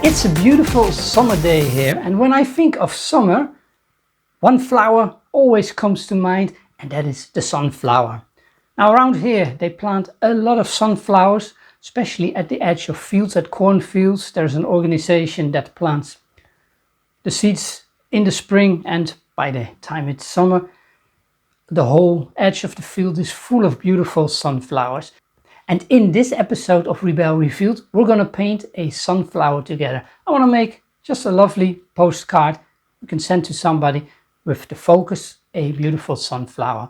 It's a beautiful summer day here, and when I think of summer, one flower always comes to mind, and that is the sunflower. Now around here they plant a lot of sunflowers, especially at the edge of fields, at cornfields. There's an organization that plants the seeds in the spring, and by the time it's summer, the whole edge of the field is full of beautiful sunflowers. And in this episode of Rebelle Revealed, we're going to paint a sunflower together. I want to make just a lovely postcard you can send to somebody with the focus, a beautiful sunflower.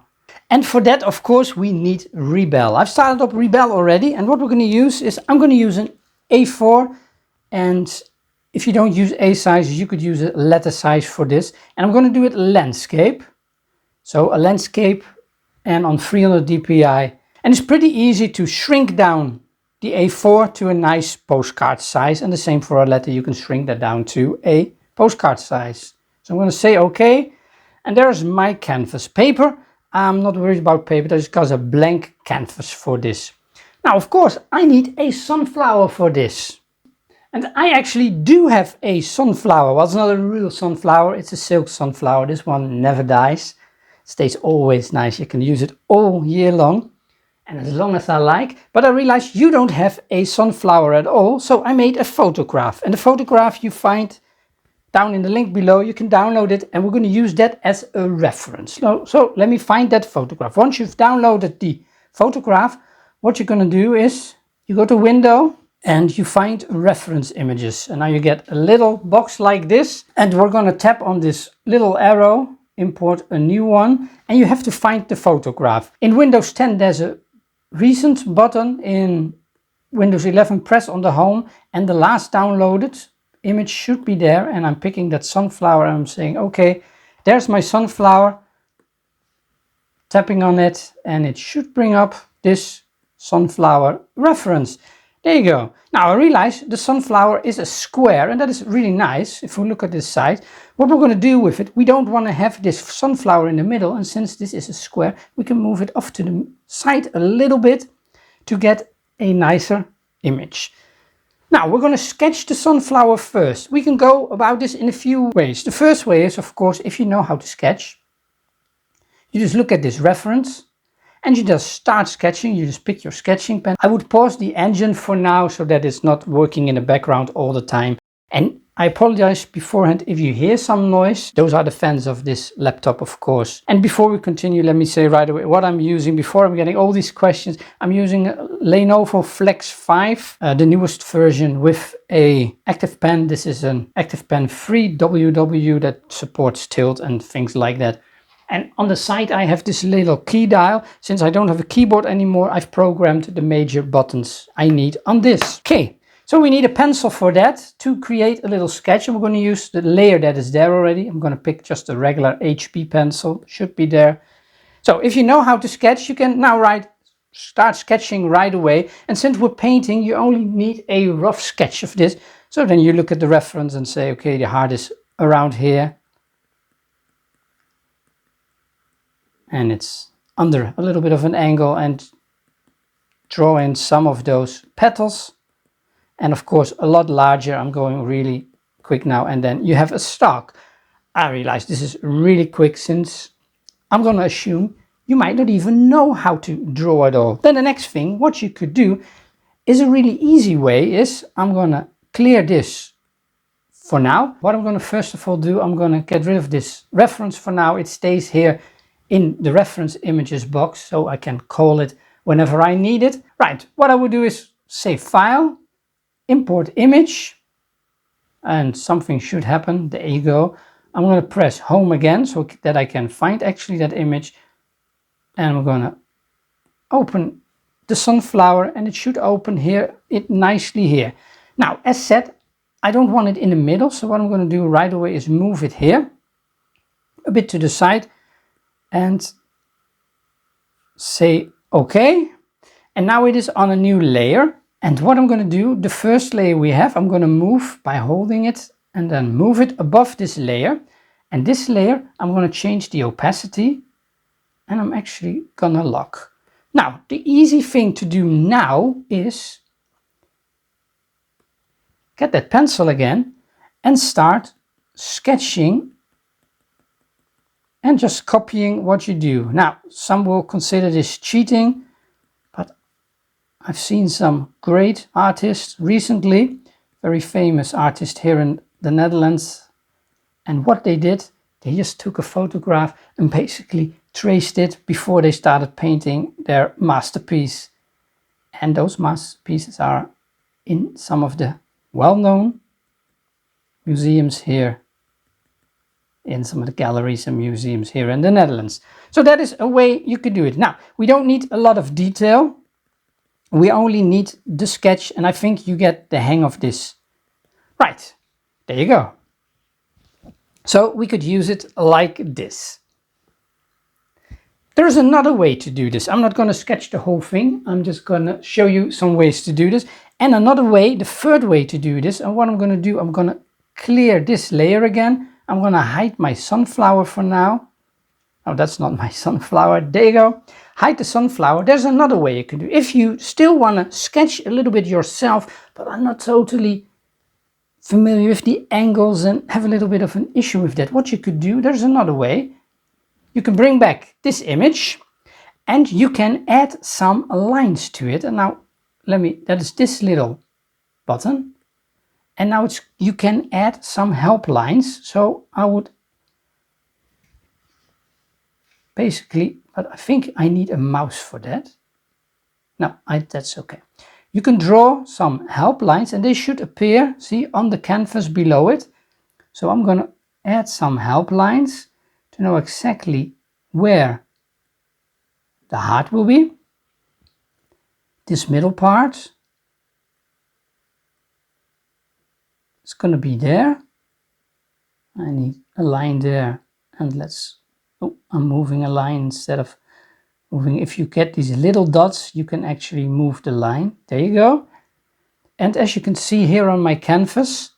And for that, of course, we need Rebelle. I've started up Rebelle already, and what we're going to use is, I'm going to use an A4, and if you don't use A size, you could use a letter size for this. And I'm going to do it landscape. So a landscape and on 300 dpi. And it's pretty easy to shrink down the A4 to a nice postcard size, and the same for a letter. You can shrink that down to a postcard size. So I'm going to say OK, and there's my canvas paper. I'm not worried about paper, I just got a blank canvas for this. Now of course I need a sunflower for this. And I actually do have a sunflower. Well, it's not a real sunflower, it's a silk sunflower. This one never dies, stays always nice. You can use it all year long, and as long as I like. But I realized you don't have a sunflower at all, so I made a photograph. And the photograph you find down in the link below. You can download it, and we're going to use that as a reference. So let me find that photograph. Once you've downloaded the photograph, what you're going to do is you go to Window and you find reference images. And now you get a little box like this, and we're going to tap on this little arrow, import a new one, and you have to find the photograph. In Windows 10 there's a recent button. In Windows 11 press on the home, and the last downloaded image should be there, and I'm picking that sunflower and I'm saying okay, there's my sunflower, tapping on it, and it should bring up this sunflower reference. There you go. Now I realize the sunflower is a square, and that is really nice. If we look at this side, what we're going to do with it, we don't want to have this sunflower in the middle, and since this is a square, we can move it off to the side a little bit to get a nicer image. Now we're going to sketch the sunflower first. We can go about this in a few ways. The first way is, of course, if you know how to sketch, you just look at this reference and you just start sketching. You just pick your sketching pen. I would pause the engine for now so that it's not working in the background all the time. And I apologize beforehand if you hear some noise. Those are the fans of this laptop, of course. And before we continue, let me say right away what I'm using. Before I'm getting all these questions, I'm using a Lenovo Flex 5, the newest version with a active pen. This is an active pen free WW that supports tilt and things like that. And on the side I have this little key dial. Since I don't have a keyboard anymore, I've programmed the major buttons I need on this. Okay. So we need a pencil for that to create a little sketch, and we're going to use the layer that is there already. I'm going to pick just a regular HB pencil, should be there. So if you know how to sketch, you can now start sketching right away. And since we're painting, you only need a rough sketch of this. So then you look at the reference and say, okay, the heart is around here. And it's under a little bit of an angle, and draw in some of those petals. And of course a lot larger. I'm going really quick now, and then you have a stalk. I realize this is really quick, since I'm going to assume you might not even know how to draw at all. Then the next thing, what you could do is a really easy way, is I'm going to clear this for now. What I'm going to first of all do, I'm going to get rid of this reference for now. It stays here in the reference images box, so I can call it whenever I need it. Right, what I would do is say File, Import Image, and something should happen. There you go. I'm going to press Home again so that I can find actually that image, and we're going to open the sunflower, and it should open it nicely here. Now as said, I don't want it in the middle, so what I'm going to do right away is move it here a bit to the side and say OK. And now it is on a new layer. And what I'm going to do, the first layer we have, I'm going to move by holding it and then move it above this layer. And this layer, I'm going to change the opacity, and I'm actually going to lock. Now, the easy thing to do now is get that pencil again and start sketching and just copying what you do. Now, some will consider this cheating, but I've seen some great artists recently, very famous artist here in the Netherlands, and what they did, they just took a photograph and basically traced it before they started painting their masterpiece. And those masterpieces are in some of the well-known museums here, in some of the galleries and museums here in the Netherlands. So that is a way you could do it. Now, we don't need a lot of detail. We only need the sketch, and I think you get the hang of this. Right, there you go. So we could use it like this. There's another way to do this. I'm not going to sketch the whole thing. I'm just going to show you some ways to do this. And another way, the third way to do this, and what I'm going to do, I'm going to clear this layer again. I'm going to hide my sunflower for now. Oh, that's not my sunflower. There you go. Hide the sunflower. There's another way you can do. If you still want to sketch a little bit yourself, but I'm not totally familiar with the angles and have a little bit of an issue with that, what you could do, there's another way. You can bring back this image and you can add some lines to it. And now that is this little button. And now you can add some help lines. So I would basically, but I think I need a mouse for that. No, that's okay. You can draw some help lines and they should appear, see, on the canvas below it. So I'm going to add some help lines to know exactly where the heart will be. This middle part is going to be there. I need a line there, and I'm moving a line instead of moving. If you get these little dots, you can actually move the line. There you go. And as you can see here on my canvas,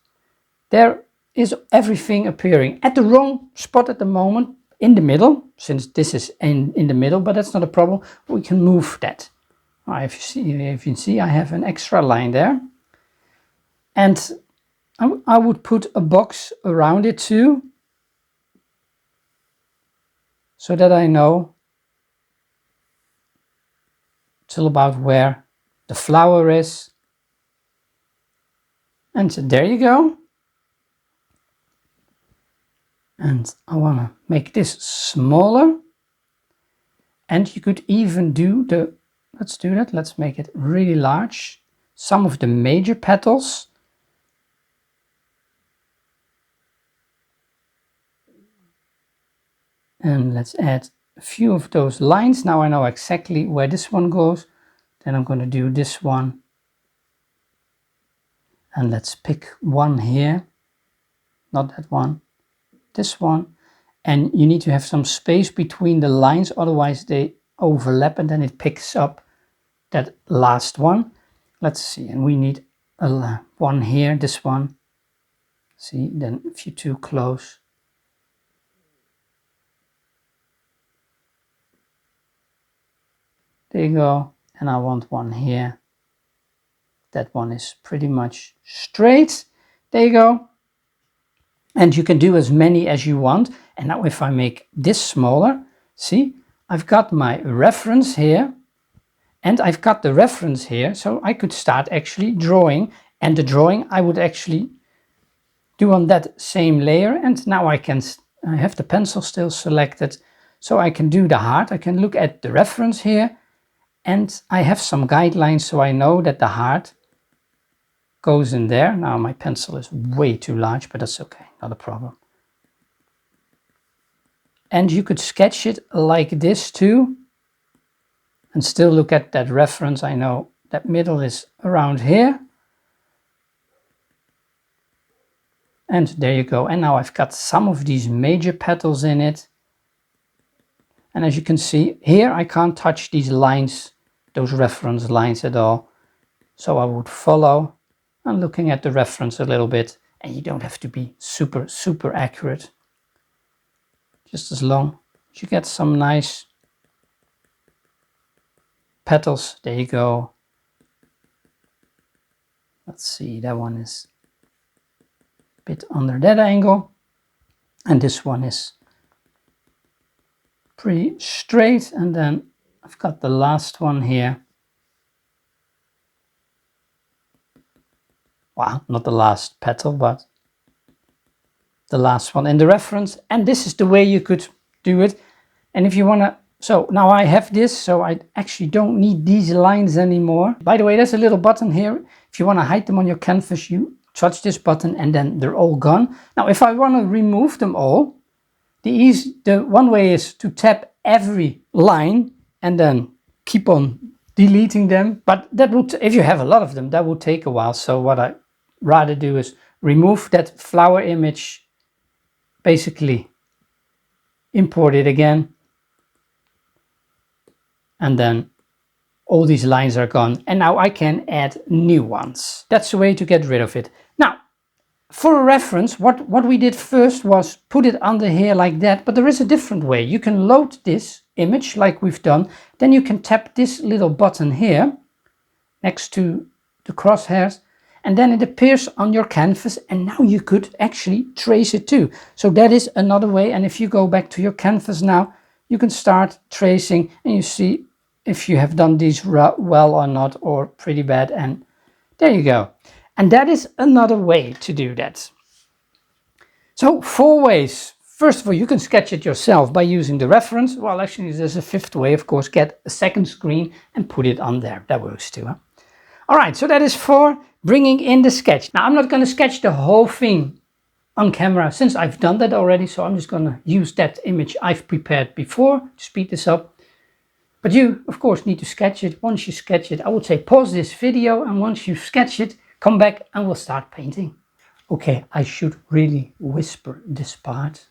there is everything appearing at the wrong spot at the moment, in the middle, since this is in the middle, but that's not a problem. We can move that. If you see, I have an extra line there. And I would put a box around it too, so that I know till about where the flower is. And there you go. And I want to make this smaller. And you could even do let's do that. Let's make it really large. Some of the major petals. And let's add a few of those lines. Now I know exactly where this one goes. Then I'm going to do this one. And let's pick one here. Not that one. This one. And you need to have some space between the lines, otherwise they overlap and then it picks up that last one. Let's see, and we need one here, this one. See, then if you're too close. There you go. And I want one here. That one is pretty much straight. There you go. And you can do as many as you want. And now if I make this smaller, see, I've got my reference here and I've got the reference here. So I could start actually drawing, and the drawing I would actually do on that same layer. And now I have the pencil still selected. So I can do the heart. I can look at the reference here and I have some guidelines so I know that the heart goes in there. Now my pencil is way too large, but that's okay, not a problem. And you could sketch it like this too, and still look at that reference. I know that middle is around here. And there you go. And now I've got some of these major petals in it. And as you can see here, I can't touch these lines, those reference lines at all. So I would follow and looking at the reference a little bit, and you don't have to be super, super accurate. Just as long as you get some nice petals. There you go. Let's see, that one is bit under that angle. And this one is pretty straight. And then I've got the last one here. Well, not the last petal, but the last one in the reference. And this is the way you could do it. And if you want to, so now I have this, so I actually don't need these lines anymore. By the way, there's a little button here. If you want to hide them on your canvas, you touch this button and then they're all gone. Now, if I want to remove them all, the one way is to tap every line and then keep on deleting them. But that would, if you have a lot of them, that would take a while. So what I rather do is remove that flower image, basically import it again, and then all these lines are gone. And now I can add new ones. That's the way to get rid of it. Now, for a reference, what we did first was put it under here like that, but there is a different way. You can load this image like we've done. Then you can tap this little button here next to the crosshairs, and then it appears on your canvas, and now you could actually trace it too. So that is another way. And if you go back to your canvas now, you can start tracing and you see if you have done these well or not, or pretty bad. And there you go. And that is another way to do that. So 4 ways. First of all, you can sketch it yourself by using the reference. Well, actually, there's a 5th way, of course. Get a second screen and put it on there. That works too. Huh? All right, so that is for bringing in the sketch. Now, I'm not going to sketch the whole thing on camera since I've done that already. So I'm just going to use that image I've prepared before to speed this up. But you, of course, need to sketch it. Once you sketch it, I would say pause this video. And once you sketch it, come back and we'll start painting. Okay, I should really whisper this part.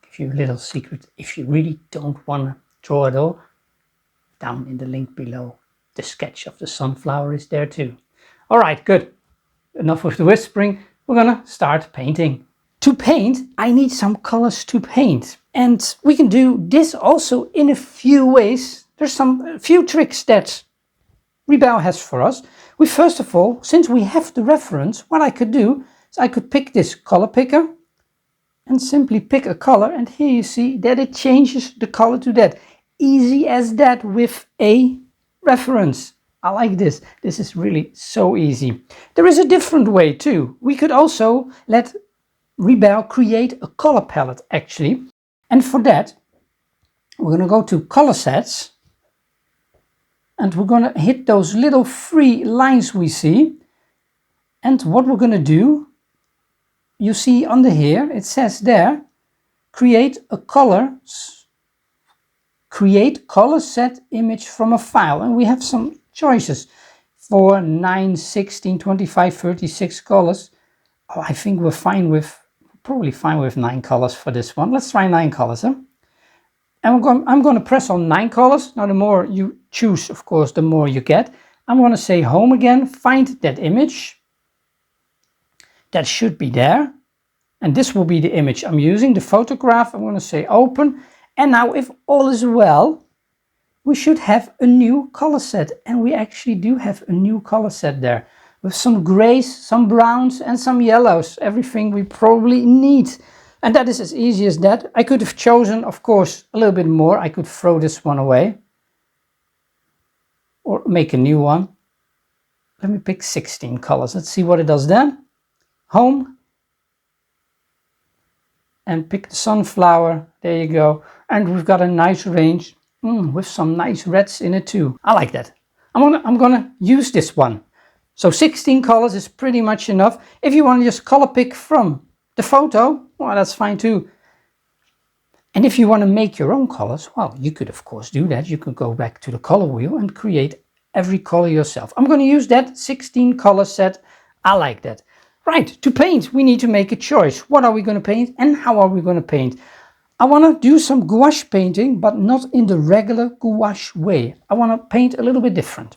Give you a little secret. If you really don't want to draw it all, down in the link below, the sketch of the sunflower is there too. All right, good. Enough with the whispering. We're gonna start painting. To paint, I need some colors to paint. And we can do this also in a few ways. There's a few tricks that Rebelle has for us. First of all, since we have the reference, what I could do is I could pick this color picker and simply pick a color, and here you see that it changes the color to that. Easy as that with a reference. I like this. This is really so easy. There is a different way too. We could also let Rebelle create a color palette actually. And for that, we're going to go to color sets. And we're going to hit those little 3 lines we see. And what we're going to do, you see under here, it says there, create color set image from a file. And we have some choices for 9, 16, 25, 36 colors. Oh, I think we're probably fine with 9 colors for this one. Let's try 9 colors. Huh? And I'm going to press on 9 colors. Now the more you choose, of course, the more you get. I'm going to say home again, find that image. That should be there. And this will be the image I'm using, the photograph. I'm going to say open. And now if all is well, we should have a new color set. And we actually do have a new color set there. With some grays, some browns and some yellows. Everything we probably need. And that is as easy as that. I could have chosen, of course, a little bit more. I could throw this one away. Or make a new one. Let me pick 16 colors. Let's see what it does then. Home. And pick the sunflower. There you go. And we've got a nice range. With some nice reds in it too. I like that. I'm gonna use this one. So 16 colors is pretty much enough. If you want to just color pick from the photo, well, that's fine too. And if you want to make your own colors, well, you could of course do that. You could go back to the color wheel and create every color yourself. I'm going to use that 16 color set. I like that. Right, to paint, we need to make a choice. What are we going to paint and how are we going to paint? I want to do some gouache painting, but not in the regular gouache way. I want to paint a little bit different.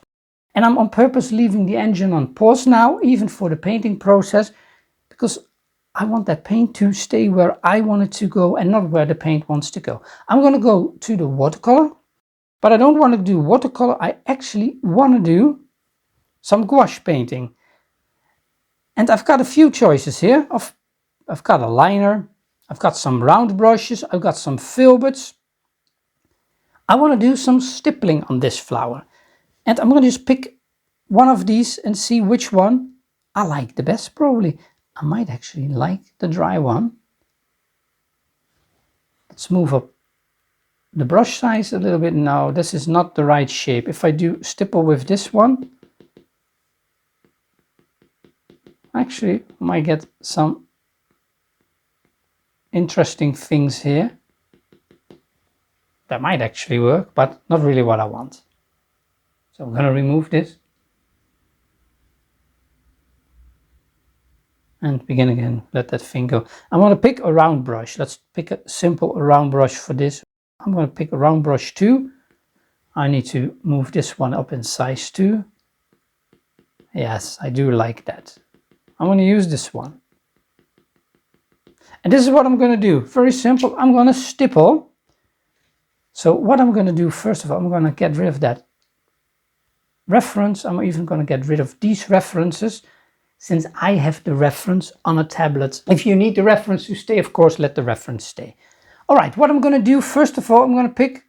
And I'm on purpose leaving the engine on pause now, even for the painting process, because I want that paint to stay where I want it to go and not where the paint wants to go. I'm going to go to the watercolor, but I don't want to do watercolor. I actually want to do some gouache painting. And I've got a few choices here of I've got a liner, I've got some round brushes, I've got some filberts. I want to do some stippling on this flower. And I'm going to just pick one of these and see which one I like the best probably. I might actually like the dry one. Let's move up the brush size a little bit. No, this is not the right shape. If I do stipple with this one, actually I might get some interesting things here. That might actually work, but not really what I want. So I'm going to remove this. And begin again, let that thing go. I want to pick a round brush. Let's pick a simple round brush for this. I'm going to pick a round brush too. I need to move this one up in size too. Yes, I do like that. I'm going to use this one. And this is what I'm going to do. Very simple. I'm going to stipple. So what I'm going to do, first of all, I'm going to get rid of that reference. I'm even going to get rid of these references, since I have the reference on a tablet. If you need the reference to stay, of course, let the reference stay. All right, what I'm going to do, first of all, I'm going to pick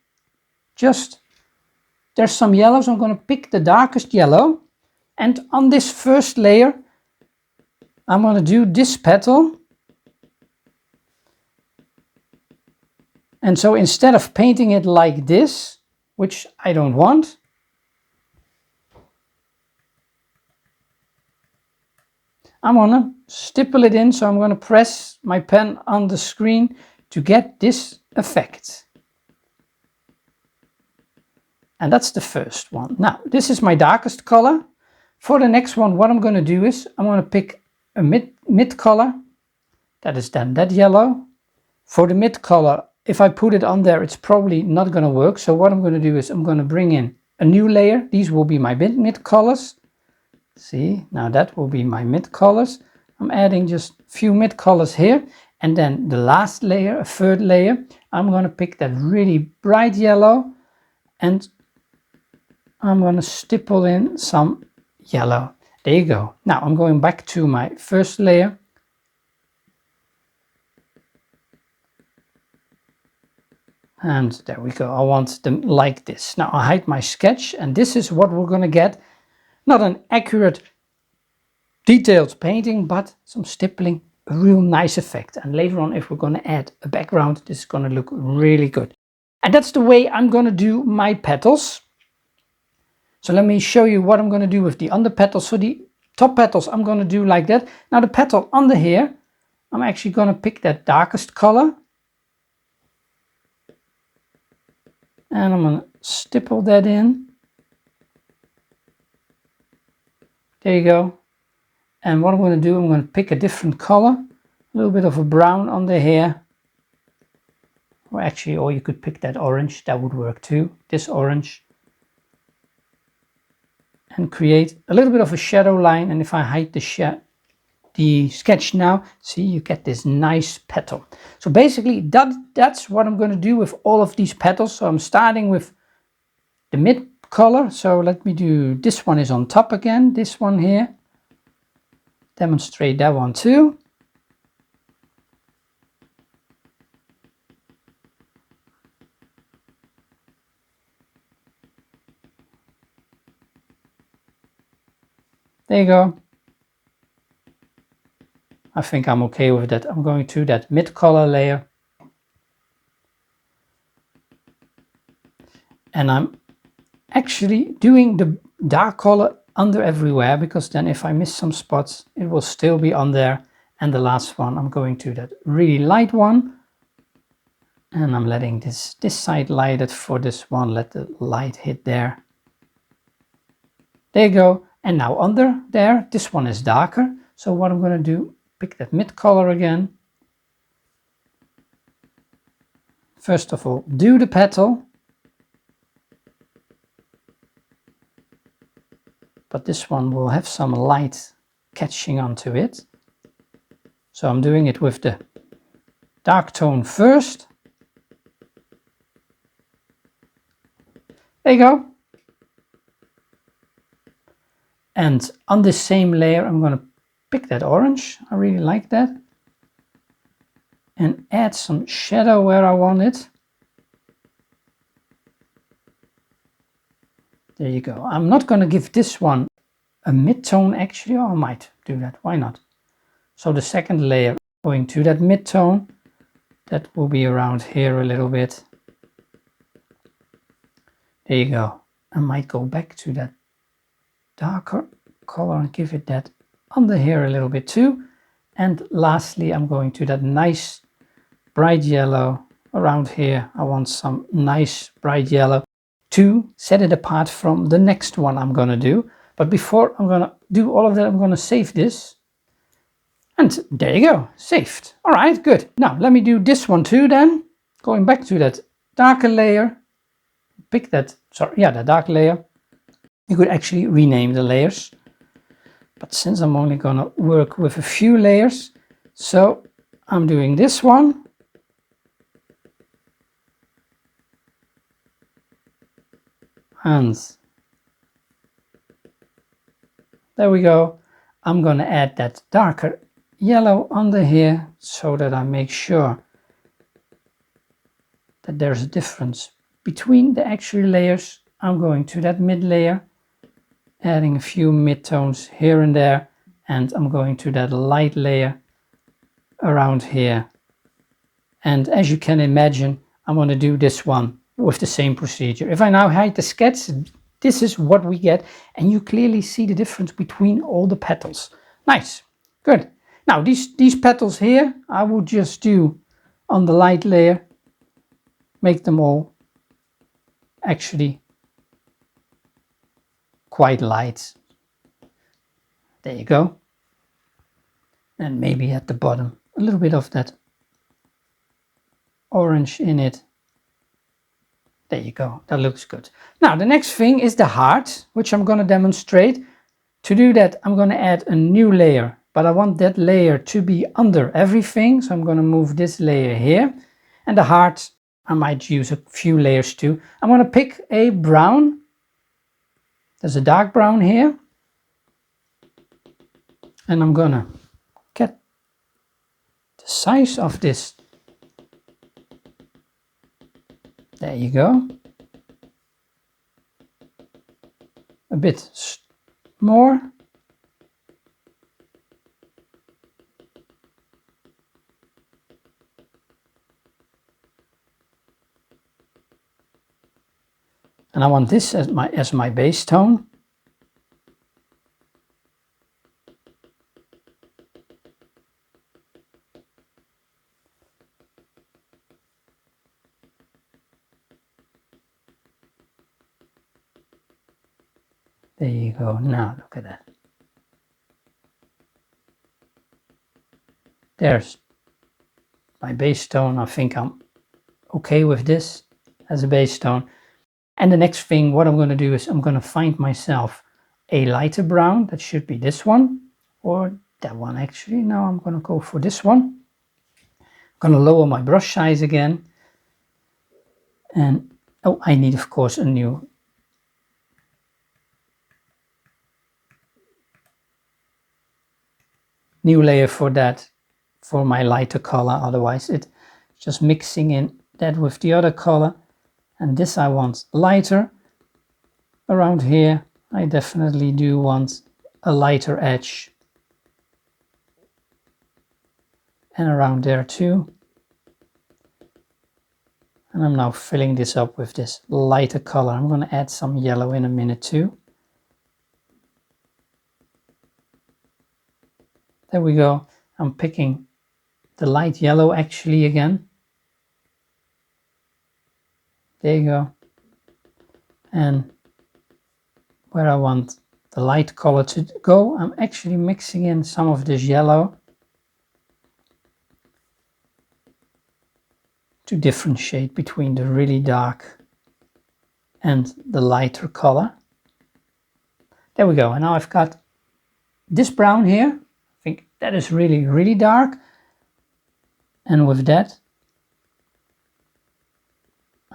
there's some yellows. I'm going to pick the darkest yellow. And on this first layer, I'm going to do this petal. And so instead of painting it like this, which I don't want, I'm going to stipple it in, so I'm going to press my pen on the screen to get this effect. And that's the first one. Now, this is my darkest color. For the next one, what I'm going to do is I'm going to pick a mid color. That is then that yellow. For the mid color, if I put it on there, it's probably not going to work. So what I'm going to do is I'm going to bring in a new layer. These will be my mid colors. See, now that will be my mid colors. I'm adding just a few mid colors here. And then the last layer, a third layer, I'm going to pick that really bright yellow and I'm going to stipple in some yellow. There you go. Now I'm going back to my first layer. And there we go. I want them like this. Now I hide my sketch and this is what we're going to get. Not an accurate, detailed painting, but some stippling, a real nice effect. And later on, if we're going to add a background, this is going to look really good. And that's the way I'm going to do my petals. So let me show you what I'm going to do with the under petals. So the top petals, I'm going to do like that. Now the petal under here, I'm actually going to pick that darkest color. And I'm going to stipple that in. There you go. And what I'm going to do, I'm going to pick a different color, a little bit of a brown under here. Or actually, or you could pick that orange, that would work too. This orange. And create a little bit of a shadow line. And if I hide the sketch now, see, you get this nice petal. So basically, that's what I'm going to do with all of these petals. So I'm starting with the mid color. So let me do, this one is on top again, this one here. Demonstrate that one too. There you go. I think I'm okay with that. I'm going to that mid color layer. And I'm actually doing the dark color under everywhere, because then if I miss some spots, it will still be on there. And the last one, I'm going to that really light one. And I'm letting this side lighted for this one. Let the light hit there. There you go. And now under there, this one is darker. So what I'm going to do, pick that mid color again. First of all, do the petal. But this one will have some light catching onto it. So I'm doing it with the dark tone first. There you go. And on this same layer, I'm going to pick that orange. I really like that. and add some shadow where I want it. There you go. I'm not going to give this one a mid-tone actually, or I might do that. Why not? So the second layer going to that mid-tone, that will be around here a little bit. There you go. I might go back to that darker color and give it that under here a little bit too. And lastly, I'm going to that nice bright yellow around here. I want some nice bright yellow to set it apart from the next one I'm going to do. But before I'm going to do all of that, I'm going to save this. And there you go, saved. All right, good. Now let me do this one too then. Going back to that darker layer. Pick that, sorry, yeah, the dark layer. You could actually rename the layers. But since I'm only going to work with a few layers, so I'm doing this one. And there we go. I'm going to add that darker yellow under here so that I make sure that there's a difference between the actual layers. I'm going to that mid layer, adding a few mid-tones here and there, and I'm going to that light layer around here. And as you can imagine, I'm going to do this one with the same procedure. If I now hide the sketch, this is what we get, and you clearly see the difference between all the petals. Nice, good. Now these petals here, I will just do on the light layer, make them all actually quite light. There you go. And maybe at the bottom a little bit of that orange in it. There you go, that looks good. Now the next thing is the heart, which I'm going to demonstrate. To do that, I'm going to add a new layer, but I want that layer to be under everything, so I'm going to move this layer here. And the heart, I might use a few layers too. I'm going to pick a brown. There's a dark brown here, and I'm going to get the size of this. There you go. A bit more. And I want this as my base tone. There you go. Now look at that. There's my base tone. I think I'm okay with this as a base tone. And the next thing, what I'm going to do is I'm going to find myself a lighter brown. That should be this one or that one actually. Now I'm going to go for this one. I'm going to lower my brush size again. And oh, I need of course a new layer for that, for my lighter color. Otherwise it's just mixing in that with the other color. And this I want lighter. Around here I definitely do want a lighter edge. And around there too. And I'm now filling this up with this lighter color. I'm going to add some yellow in a minute too. There we go. I'm picking the light yellow actually again. There you go. And where I want the light color to go, I'm actually mixing in some of this yellow to differentiate between the really dark and the lighter color. There we go. And now I've got this brown here. I think that is really, really dark. And with that,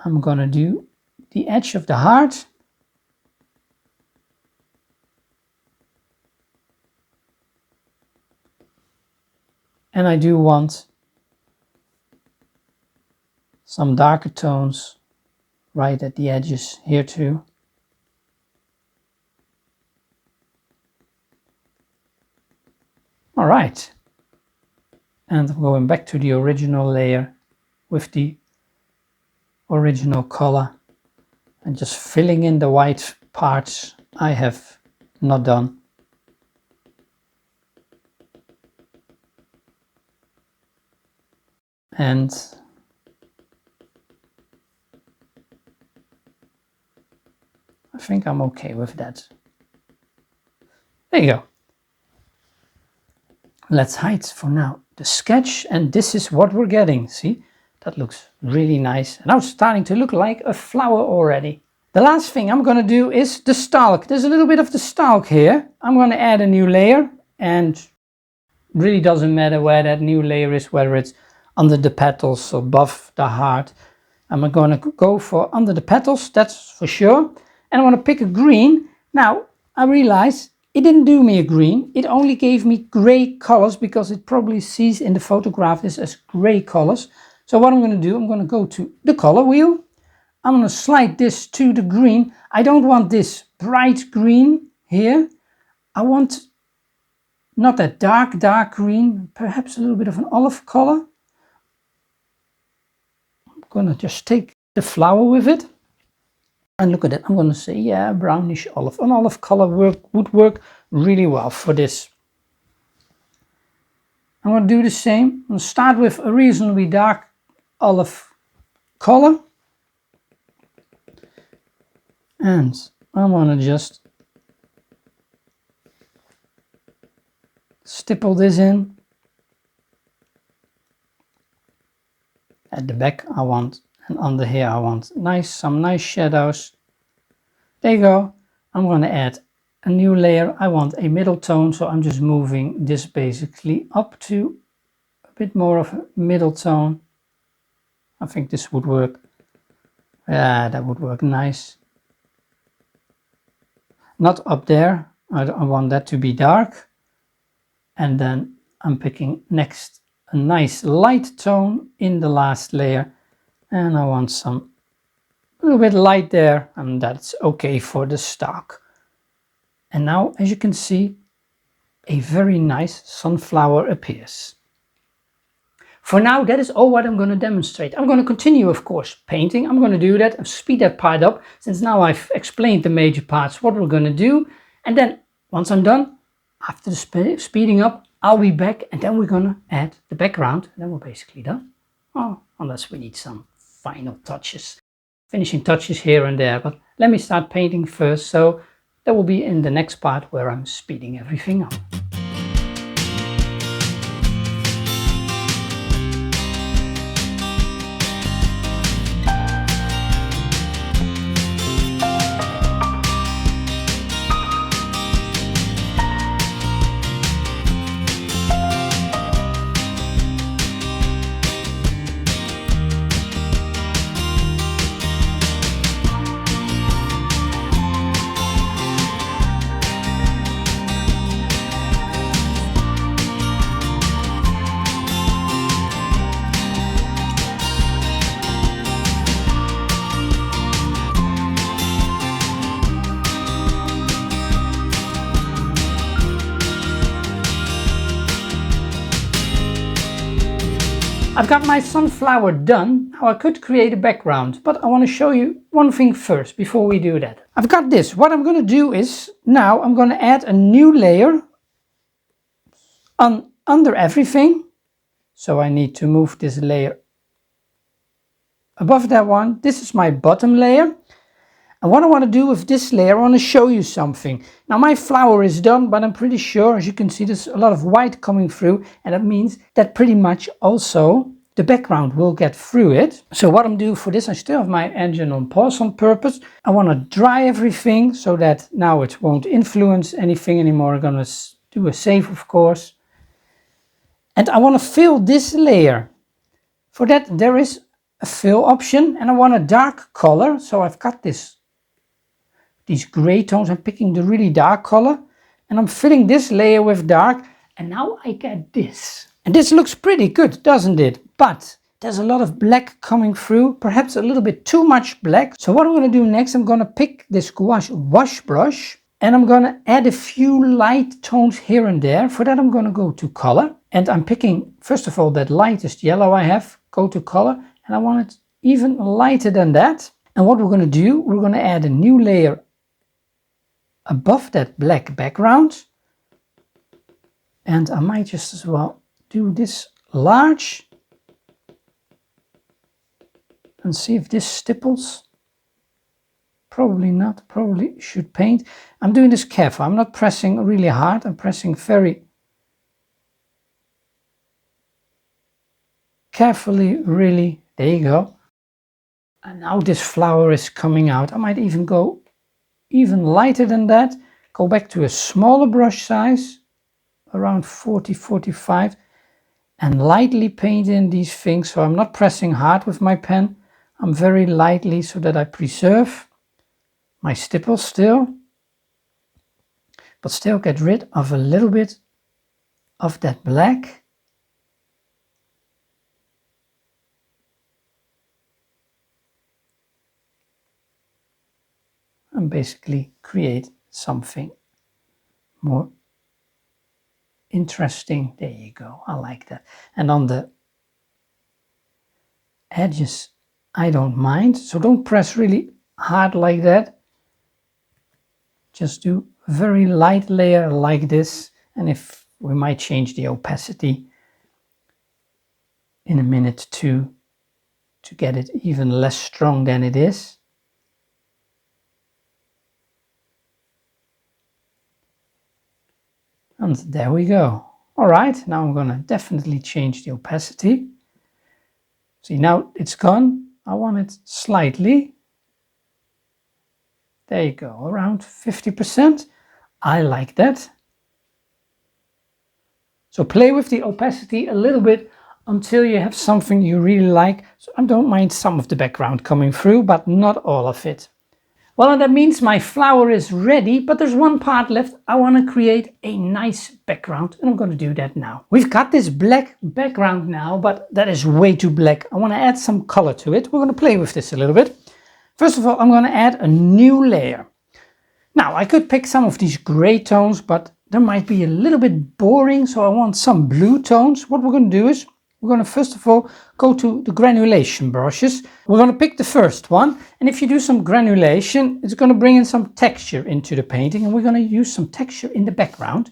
I'm gonna do the edge of the heart. And I do want some darker tones right at the edges here too. All right, and I'm going back to the original layer with the original color and just filling in the white parts I have not done. And I think I'm okay with that. There you go. Let's hide for now the sketch, and this is what we're getting. See, that looks really nice. And now it's starting to look like a flower already. The last thing I'm going to do is the stalk. There's a little bit of the stalk here. I'm going to add a new layer, and it really doesn't matter where that new layer is, whether it's under the petals or above the heart. I'm going to go for under the petals, that's for sure. And I want to pick a green. Now, I realize it didn't do me a green. It only gave me gray colors because it probably sees in the photograph this as gray colors. So what I'm going to do, I'm going to go to the color wheel. I'm going to slide this to the green. I don't want this bright green here. I want not that dark green, perhaps a little bit of an olive color. I'm going to just take the flower with it. And look at it, I'm going to say, yeah, brownish olive. An olive color would work really well for this. I'm going to do the same. I'm going to start with a reasonably dark olive color. And I'm going to just stipple this in. At the back I want, and under here I want some nice shadows. There you go. I'm going to add a new layer. I want a middle tone, so I'm just moving this basically up to a bit more of a middle tone. I think this would work. Yeah, that would work nice. Not up there. I want that to be dark. And then I'm picking next a nice light tone in the last layer. And I want some a little bit light there, and that's okay for the stalk. And now, as you can see, a very nice sunflower appears. For now, that is all what I'm going to demonstrate. I'm going to continue, of course, painting. I'm going to do that and speed that part up, since now I've explained the major parts, what we're going to do. And then, once I'm done, after the speeding up, I'll be back, and then we're going to add the background, and then we're basically done. Oh, unless we need some final touches, finishing touches here and there. But let me start painting first, so that will be in the next part where I'm speeding everything up. I've got my sunflower done. Now I could create a background, but I want to show you one thing first before we do that. I've got this. What I'm going to do is, now I'm going to add a new layer under everything. So I need to move this layer above that one. This is my bottom layer. And what I want to do with this layer, I want to show you something. Now my flower is done, but I'm pretty sure, as you can see, there's a lot of white coming through, and that means that pretty much also the background will get through it. So what I'm doing for this, I still have my engine on pause on purpose. I want to dry everything so that now it won't influence anything anymore. I'm going to do a save, of course. And I want to fill this layer. For that there is a fill option, and I want a dark color. So I've got these gray tones. I'm picking the really dark color, and I'm filling this layer with dark, and now I get this. And this looks pretty good, doesn't it? But there's a lot of black coming through, perhaps a little bit too much black. So what I'm going to do next, I'm going to pick this gouache wash brush and I'm going to add a few light tones here and there. For that I'm going to go to color, and I'm picking first of all that lightest yellow I have, go to color, and I want it even lighter than that. And what we're going to do, we're going to add a new layer above that black background. And I might just as well do this large and see if this stipples. Probably not, probably should paint. I'm doing this careful, I'm not pressing really hard, I'm pressing very carefully, really. There you go. And now this flower is coming out. I might even go even lighter than that. Go back to a smaller brush size, around 40, 45, and lightly paint in these things. So I'm not pressing hard with my pen. I'm very lightly so that I preserve my stipple still, but still get rid of a little bit of that black. And basically create something more interesting. There you go, I like that. And on the edges, I don't mind, so don't press really hard like that. Just do a very light layer like this, and if we might change the opacity in a minute to get it even less strong than it is. And there we go. All right, now I'm gonna definitely change the opacity. See, now it's gone. I want it slightly. There you go, around 50%. I like that. So play with the opacity a little bit until you have something you really like. So I don't mind some of the background coming through, but not all of it. Well, and that means my flower is ready, but there's one part left. I want to create a nice background, and I'm going to do that now. We've got this black background now, but that is way too black. I want to add some color to it. We're going to play with this a little bit. First of all, I'm going to add a new layer. Now, I could pick some of these gray tones, but they might be a little bit boring, so I want some blue tones. What we're going to do is, we're going to first of all go to the granulation brushes. We're going to pick the first one, and if you do some granulation, it's going to bring in some texture into the painting, and we're going to use some texture in the background.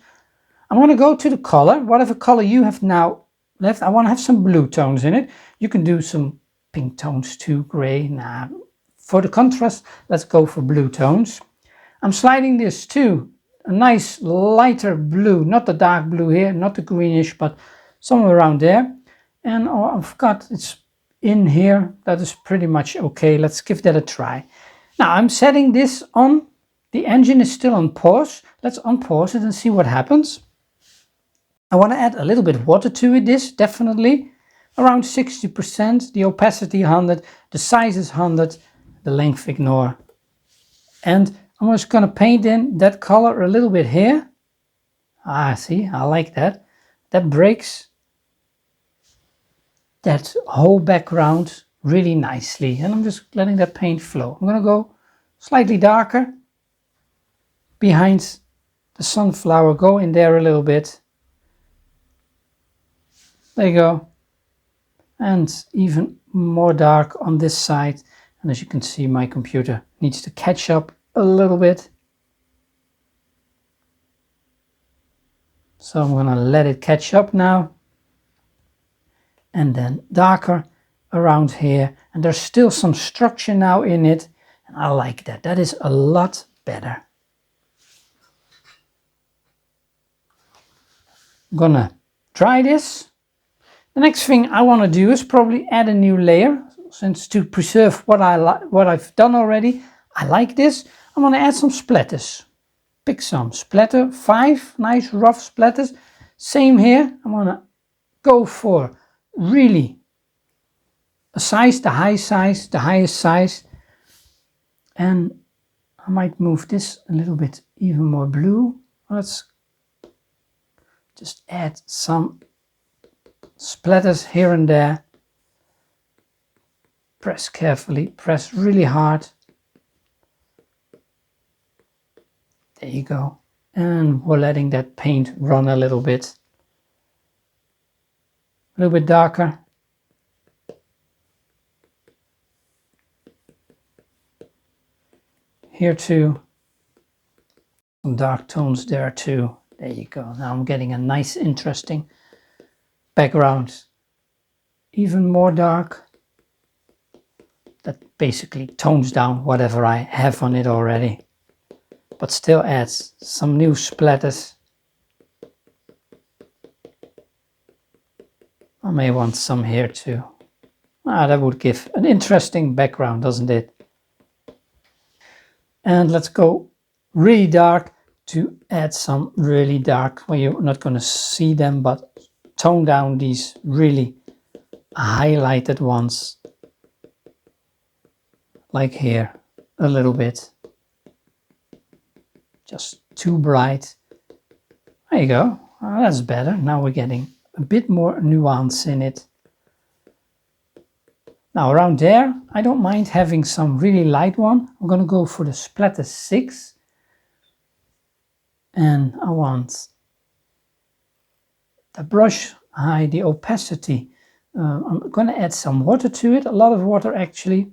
I'm going to go to the color, whatever color you have now left. I want to have some blue tones in it. You can do some pink tones too, gray. Nah, for the contrast, let's go for blue tones. I'm sliding this to a nice lighter blue, not the dark blue here, not the greenish, but somewhere around there. And I've got it's in here. That is pretty much okay. Let's give that a try. Now I'm setting this on. The engine is still on pause. Let's unpause it and see what happens. I want to add a little bit of water to it. This definitely around 60%. The opacity 100. The size is 100. The length ignore. And I'm just going to paint in that color a little bit here. See, I like that. That breaks that whole background really nicely, and I'm just letting that paint flow. I'm going to go slightly darker behind the sunflower, go in there a little bit. There you go. And even more dark on this side. And as you can see, my computer needs to catch up a little bit. So I'm going to let it catch up now. And then darker around here, and there's still some structure now in it, and I like that. That is a lot better. I'm gonna try this. The next thing I want to do is probably add a new layer, since to preserve what I've done already. I like this. I'm gonna add some splatters. Pick some splatter, 5 nice rough splatters. Same here. I'm gonna go for really a size, the highest size, and I might move this a little bit even more blue. Let's just add some splatters here and there. press carefully, press really hard. There you go. And we're letting that paint run a little bit. A little bit darker. Here too. Some dark tones there too. There you go. Now I'm getting a nice, interesting background. Even more dark. That basically tones down whatever I have on it already. But still adds some new splatters. I may want some here too. That would give an interesting background, doesn't it? And let's go really dark to add some really dark, well, you're not going to see them, but tone down these really highlighted ones. Like here, a little bit. Just too bright. There you go. That's better. Now we're getting a bit more nuance in it. Now around there, I don't mind having some really light one. I'm going to go for the splatter 6. And I want the brush high, the opacity. I'm going to add some water to it, a lot of water actually.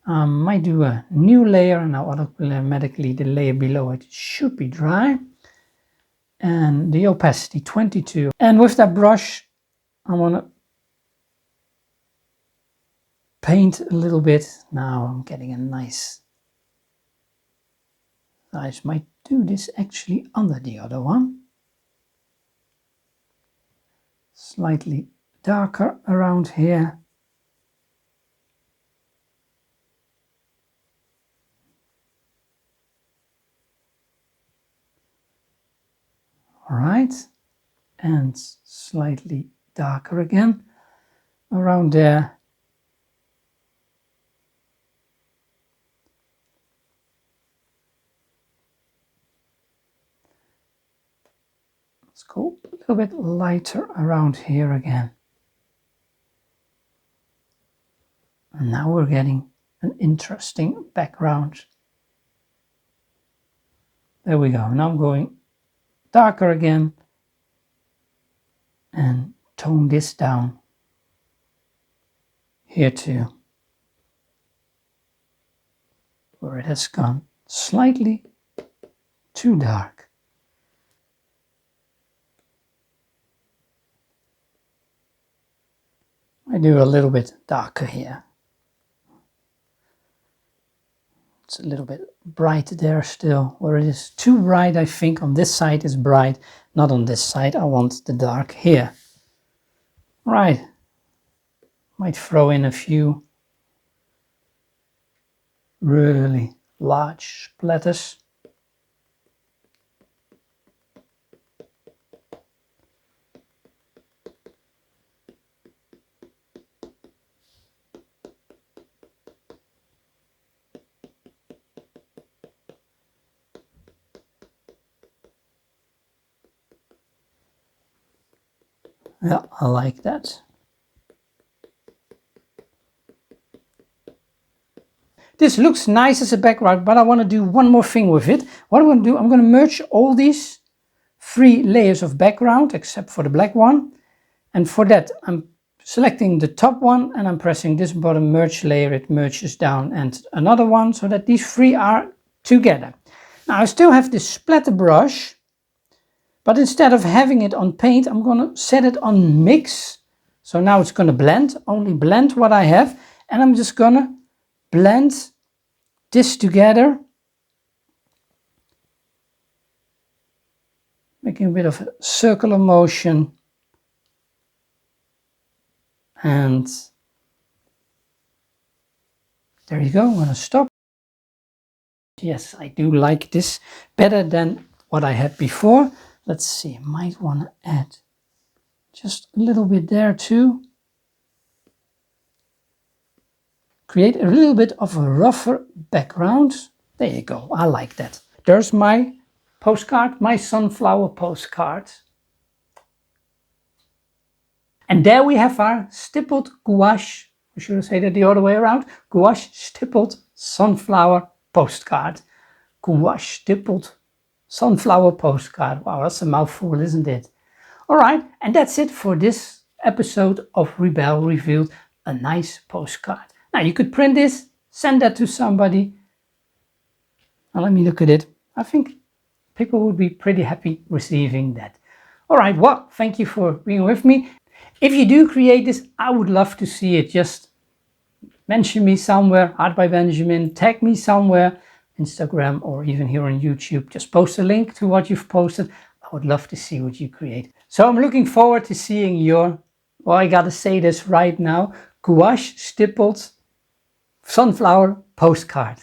Might do a new layer, and now automatically the layer below it should be dry. And the opacity 22. And with that brush, I want to paint a little bit. Now I'm getting a nice. I might do this actually under the other one. Slightly darker around here. All right, and slightly darker again around there. Let's go a little bit lighter around here again. And now we're getting an interesting background. There we go. Now I'm going darker again and tone this down here too, where it has gone slightly too dark. I do a little bit darker here. It's a little bit bright there still, where it is too bright. I think on this side is bright, not on this side. I want the dark here. Right, might throw in a few really large splatters. Yeah, I like that. This looks nice as a background, but I want to do one more thing with it. What I'm going to do, I'm going to merge all these 3 layers of background, except for the black one. And for that, I'm selecting the top one and I'm pressing this bottom merge layer. It merges down and another one so that these 3 are together. Now I still have this splatter brush. But instead of having it on paint, I'm going to set it on mix. So now it's going to blend, only blend what I have. And I'm just going to blend this together. Making a bit of a circular motion. And there you go, I'm going to stop. Yes, I do like this better than what I had before. Let's see, might want to add just a little bit there too. Create a little bit of a rougher background. There you go, I like that. There's my postcard, my sunflower postcard. And there we have our stippled gouache or should I say that the other way around? Gouache stippled sunflower postcard. Gouache stippled sunflower postcard. Wow, that's a mouthful, isn't it? Alright, and that's it for this episode of Rebelle Revealed, a nice postcard. Now you could print this, send that to somebody. Now let me look at it. I think people would be pretty happy receiving that. Alright, well, thank you for being with me. If you do create this, I would love to see it. Just mention me somewhere, Art by Benjamin, tag me somewhere, Instagram or even here on YouTube. Just post a link to what you've posted. I would love to see what you create. So I'm looking forward to seeing your, well, I gotta say this right now, gouache stippled sunflower postcard.